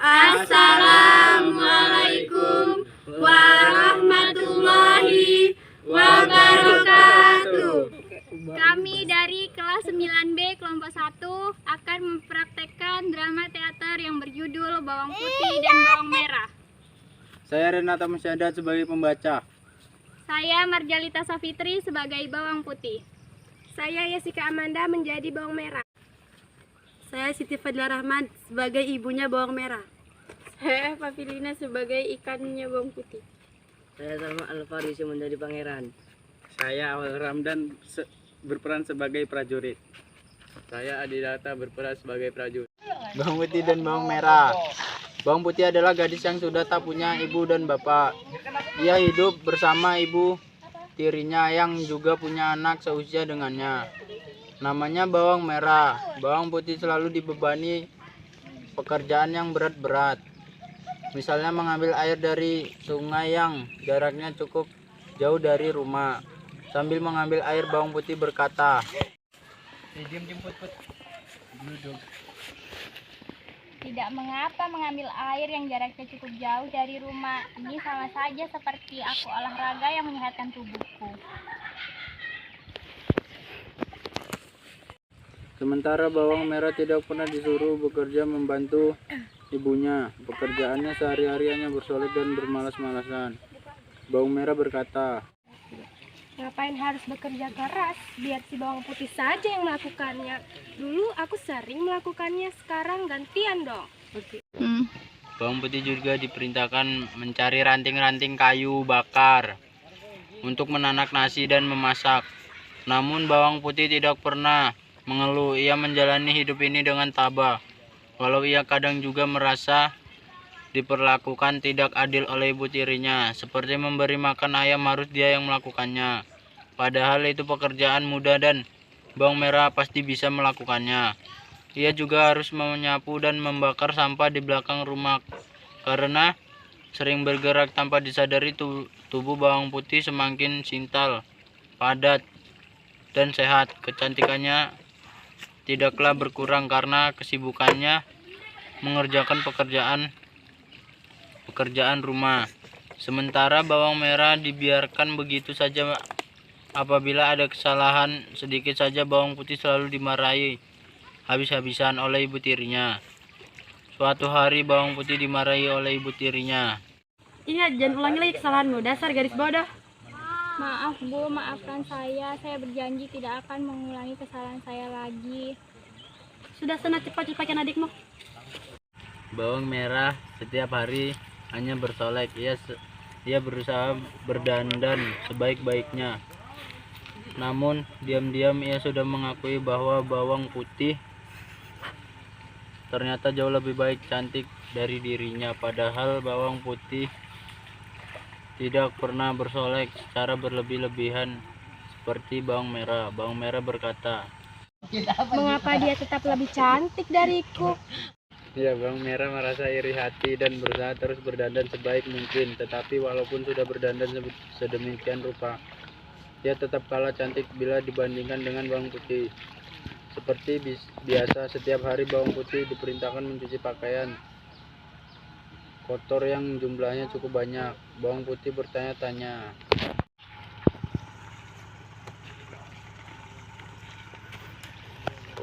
Assalamualaikum warahmatullahi wabarakatuh. Kami dari kelas 9B kelompok 1 akan mempraktekkan drama teater yang berjudul Bawang Putih dan Bawang Merah. Saya Renata Musyadat sebagai pembaca. Saya Marjalita Safitri sebagai Bawang Putih. Saya Yesika Amanda menjadi bawang merah. Saya Siti Fadila Rahman sebagai ibunya bawang merah. Saya Papilina sebagai ikannya bawang putih. Saya Salma Al-Farisi menjadi pangeran. Saya Awal Ramdan berperan sebagai prajurit. Saya Adidata berperan sebagai prajurit. Bawang putih dan bawang merah. Bawang putih adalah gadis yang sudah tak punya ibu dan bapak. Ia hidup bersama ibu tirinya yang juga punya anak seusia dengannya. Namanya bawang merah. Bawang putih selalu dibebani pekerjaan yang berat-berat. Misalnya mengambil air dari sungai yang jaraknya cukup jauh dari rumah. Sambil mengambil air, bawang putih berkata, Tidak mengapa mengambil air yang jaraknya cukup jauh dari rumah. Ini sama saja seperti aku olahraga yang menyehatkan tubuhku. Sementara bawang merah tidak pernah disuruh bekerja membantu ibunya. Pekerjaannya sehari-hari hanya bersolek dan bermalas-malasan. Bawang merah berkata, Ngapain harus bekerja keras? Biar si bawang putih saja yang melakukannya. Dulu aku sering melakukannya, sekarang gantian dong. Bawang putih juga diperintahkan mencari ranting-ranting kayu bakar untuk menanak nasi dan memasak. Namun bawang putih tidak pernah mengeluh. Ia menjalani hidup ini dengan tabah. Walau ia kadang juga merasa diperlakukan tidak adil oleh ibu tirinya, seperti memberi makan ayam harus dia yang melakukannya. Padahal itu pekerjaan mudah dan bawang merah pasti bisa melakukannya. Ia juga harus menyapu dan membakar sampah di belakang rumah. Karena sering bergerak tanpa disadari, tubuh bawang putih semakin sintal, padat, dan sehat. Kecantikannya tidaklah berkurang karena kesibukannya mengerjakan pekerjaan rumah. Sementara bawang merah dibiarkan begitu saja. Apabila ada kesalahan sedikit saja, bawang putih selalu dimarahi habis-habisan oleh ibu tirinya. Suatu hari bawang putih dimarahi oleh ibu tirinya. Ingat, jangan ulangi lagi kesalahanmu, dasar gadis bodoh. Maaf Bu, maafkan saya. Saya berjanji tidak akan mengulangi kesalahan saya lagi. Sudah sana cepat lupakan adikmu. Bawang merah setiap hari hanya bersolek. Ia berusaha berdandan sebaik-baiknya. Namun diam-diam ia sudah mengakui bahwa bawang putih ternyata jauh lebih baik cantik dari dirinya. Padahal bawang putih tidak pernah bersolek secara berlebih-lebihan seperti bawang merah. Bawang merah berkata, Mengapa dia tetap lebih cantik dariku? ya, bawang merah merasa iri hati dan berusaha terus berdandan sebaik mungkin. Tetapi walaupun sudah berdandan sedemikian rupa, dia tetap kalah cantik bila dibandingkan dengan bawang putih. Seperti biasa, setiap hari bawang putih diperintahkan mencuci pakaian kotor yang jumlahnya cukup banyak. Bawang putih bertanya-tanya,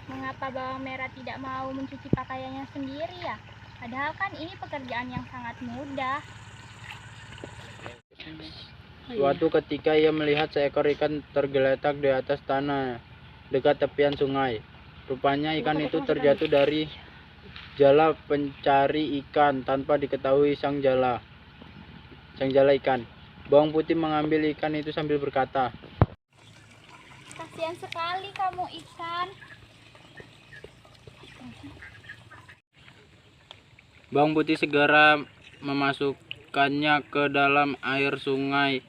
Mengapa bawang merah tidak mau mencuci pakaiannya sendiri ya? Padahal kan ini pekerjaan yang sangat mudah. Suatu ketika ia melihat seekor ikan tergeletak di atas tanah dekat tepian sungai. Rupanya ikan itu terjatuh dari jala pencari ikan tanpa diketahui sang jala ikan. Bawang putih mengambil ikan itu sambil berkata, Kasihan sekali kamu ikan. Bawang putih segera memasukkannya ke dalam air sungai.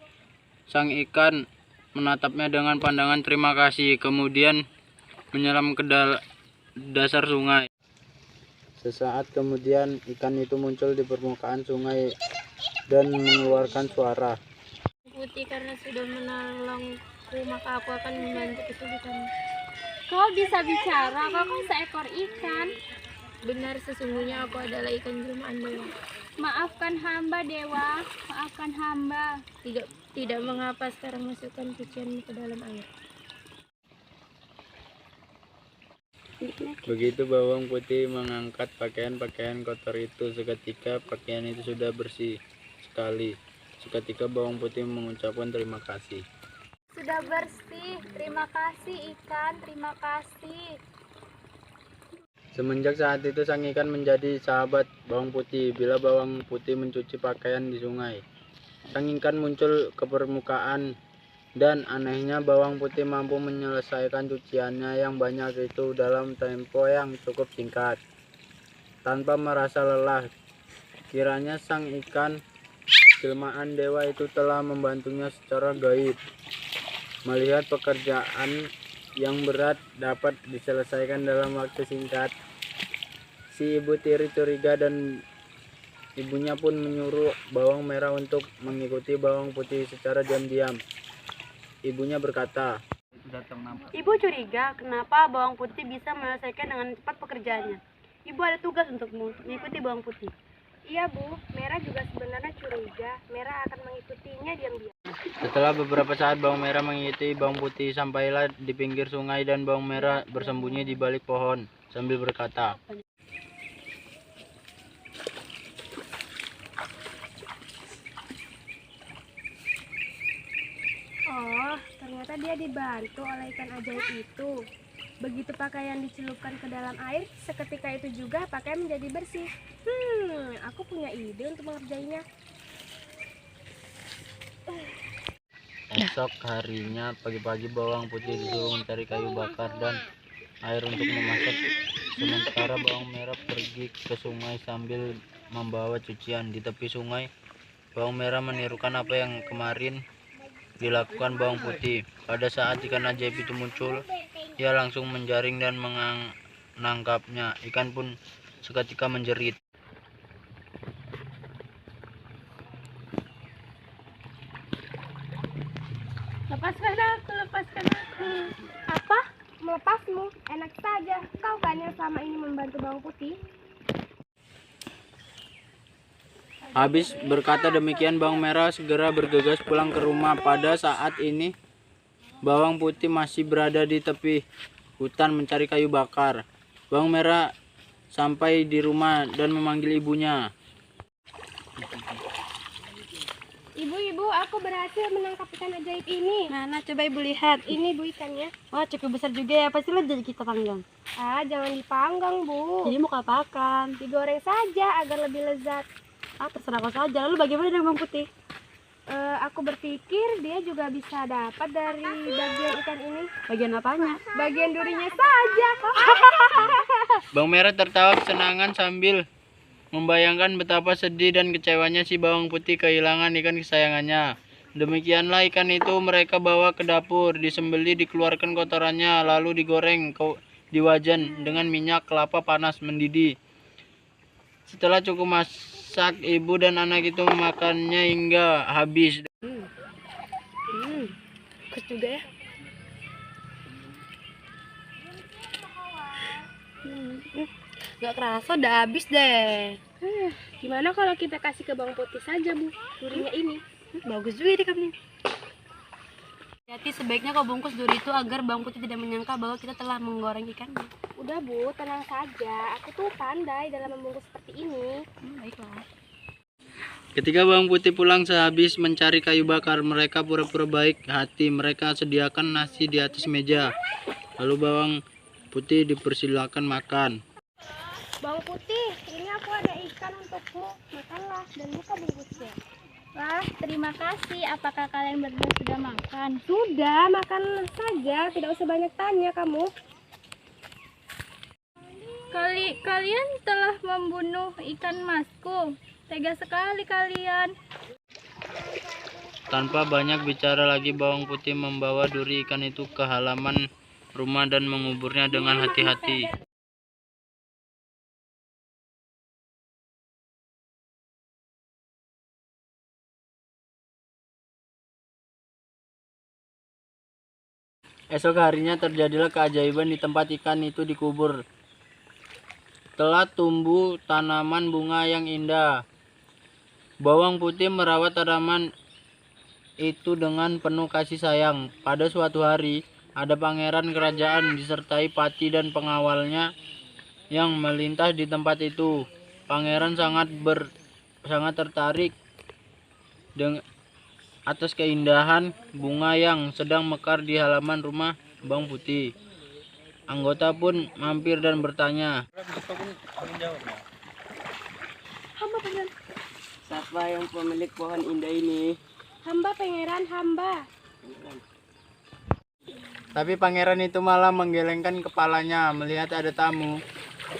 Sang ikan menatapnya dengan pandangan terima kasih, kemudian menyelam ke dasar sungai. Sesaat kemudian ikan itu muncul di permukaan sungai dan mengeluarkan suara. Putih karena sudah menolongku, maka aku akan membantu kesulitanmu. Kau bisa bicara, kau kan seekor ikan. Benar, sesungguhnya aku adalah ikan jelmaan dewa. Maafkan hamba Dewa, maafkan hamba. Tidak mengapa, sekarang masukkan cucianmu ke dalam air. Begitu bawang putih mengangkat pakaian-pakaian kotor itu, seketika pakaian itu sudah bersih sekali. Seketika bawang putih mengucapkan terima kasih. Sudah bersih, terima kasih ikan, terima kasih. Semenjak saat itu sang ikan menjadi sahabat bawang putih. Bila bawang putih mencuci pakaian di sungai, sang ikan muncul ke permukaan, dan anehnya bawang putih mampu menyelesaikan cuciannya yang banyak itu dalam tempo yang cukup singkat, tanpa merasa lelah. Kiranya sang ikan jelmaan dewa itu telah membantunya secara gaib. Melihat pekerjaan yang berat dapat diselesaikan dalam waktu singkat, si ibu tiri curiga dan ibunya pun menyuruh bawang merah untuk mengikuti bawang putih secara diam-diam. Ibunya berkata, Ibu curiga kenapa bawang putih bisa menyelesaikan dengan cepat pekerjaannya. Ibu ada tugas untukmu untuk mengikuti bawang putih. Iya Bu, Merah juga sebenarnya curiga. Merah akan mengikutinya diam-diam. setelah beberapa saat bawang merah mengikuti bawang putih sampailah di pinggir sungai, dan bawang merah bersembunyi di balik pohon sambil berkata, Oh, ternyata dia dibantu oleh ikan ajaib itu. Begitu pakaian dicelupkan ke dalam air, seketika itu juga pakaian menjadi bersih. Aku punya ide untuk mengerjainya. esok harinya pagi-pagi bawang putih disuruh mencari kayu bakar dan air untuk memasak, sementara bawang merah pergi ke sungai sambil membawa cucian. Di tepi sungai, bawang merah menirukan apa yang kemarin dilakukan bawang putih. Pada saat ikan ajaib itu muncul, ia langsung menjaring dan menangkapnya. Ikan pun seketika menjerit. Lepaskan aku, lepaskan aku. Apa? Melepasmu? Enak saja. Kau kan yang selama ini membantu bawang putih. Habis berkata demikian, bawang merah segera bergegas pulang ke rumah. Pada saat ini, bawang putih masih berada di tepi hutan mencari kayu bakar. Bawang merah sampai di rumah dan memanggil ibunya. Ibu, aku berhasil menangkap ikan ajaib ini. Mana coba ibu lihat. Ini Bu ikannya. Wah cukup besar juga ya. Pasti lo jadi kita panggang. Jangan dipanggang Bu. Jadi mau kapakan? Digoreng saja agar lebih lezat. Terserah kau saja. Lalu bagaimana dengan bawang putih? Aku berpikir dia juga bisa dapat dari bagian ikan ini. Bagian apanya? Bagian durinya saja. Bawang merah tertawa kesenangan sambil membayangkan betapa sedih dan kecewanya si bawang putih kehilangan ikan kesayangannya. Demikianlah ikan itu mereka bawa ke dapur, disembelih, dikeluarkan kotorannya, lalu digoreng di wajan dengan minyak kelapa panas mendidih. Setelah cukup masak, ibu dan anak itu memakannya hingga habis. Bagus juga ya. Gak kerasa udah habis deh. Gimana kalau kita kasih ke bawang putih saja Bu, durinya ini? Bagus juga deh kamu. Jadi sebaiknya kau bungkus duri itu agar bawang putih tidak menyangka bahwa kita telah menggoreng ikannya. Udah Bu, tenang saja. Aku tuh pandai dalam membungkus seperti ini. Baiklah. Ketika bawang putih pulang sehabis mencari kayu bakar, mereka pura-pura baik hati. Mereka sediakan nasi di atas meja. Lalu bawang putih dipersilakan makan. Bawang putih, ini aku ada ikan untukmu. Makanlah dan buka bungkusnya. Wah, terima kasih. Apakah kalian berdua sudah makan? Sudah, makan saja. Tidak usah banyak tanya kamu. Kalian telah membunuh ikan masku. Tega sekali kalian. Tanpa banyak bicara lagi, bawang putih membawa duri ikan itu ke halaman rumah dan menguburnya dengan hati-hati. Esok harinya terjadilah keajaiban di tempat ikan itu dikubur. telah tumbuh tanaman bunga yang indah. Bawang putih merawat tanaman itu dengan penuh kasih sayang. Pada suatu hari, ada pangeran kerajaan disertai pati dan pengawalnya yang melintas di tempat itu. Pangeran sangat tertarik atas keindahan bunga yang sedang mekar di halaman rumah Bawang Putih. Anggota pun mampir dan bertanya, Siapa yang pemilik pohon indah ini? Hamba pangeran, hamba. tapi pangeran itu malah menggelengkan kepalanya melihat ada tamu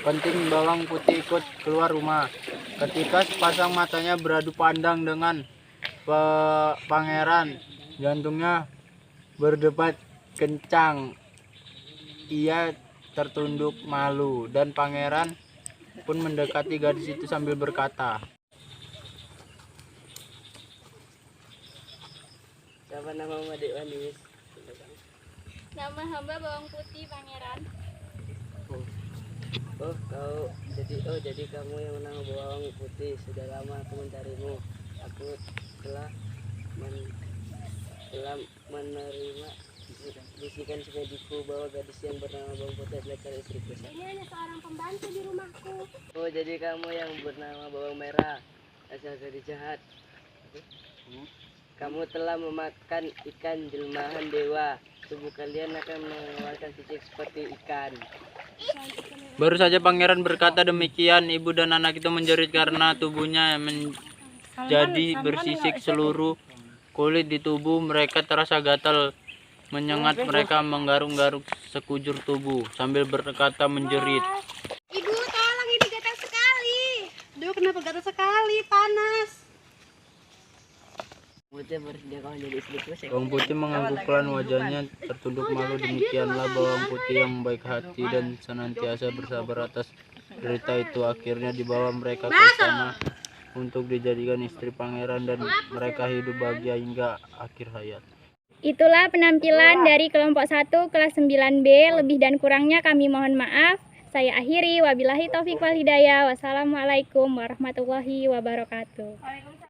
penting. Bawang Putih ikut keluar rumah. Ketika sepasang matanya beradu pandang dengan pangeran, jantungnya berdebat kencang. Ia tertunduk malu dan pangeran pun mendekati gadis itu sambil berkata, Siapa namamu adik manis? Nama hamba Bawang Putih, pangeran. Jadi kamu yang menang Bawang Putih. Sudah lama aku mencarimu. Aku telah menerima bisikan semediku bahwa gadis yang bernama Bawang Putih adalah calon istriku. Ini hanya seorang pembantu di rumahku. Oh, jadi kamu yang bernama Bawang Merah, asal gadis jahat. Kamu telah memakan ikan jelmahan dewa. Tubuh kalian akan mengeluarkan cicak seperti ikan. baru saja pangeran berkata demikian, ibu dan anak itu menjerit karena tubuhnya menjadi bersisik. Seluruh kulit di tubuh mereka terasa gatal menyengat. Mereka menggaruk-garuk sekujur tubuh sambil berkata menjerit, Ibu, tolong, ini gatal sekali. Duh, kenapa gatal sekali? Panas. Putih bersedia kau jadi istriku. Bawang Putih mengangguk pelan, wajahnya tertunduk malu. Demikianlah Bawang Putih yang baik hati dan senantiasa bersabar atas derita itu akhirnya dibawa mereka ke istana untuk dijadikan istri pangeran dan mereka hidup bahagia hingga akhir hayat. Itulah penampilan dari kelompok 1 kelas 9B. Lebih dan kurangnya kami mohon maaf. Saya akhiri, wabillahi taufik wal hidayah. Wassalamualaikum warahmatullahi wabarakatuh.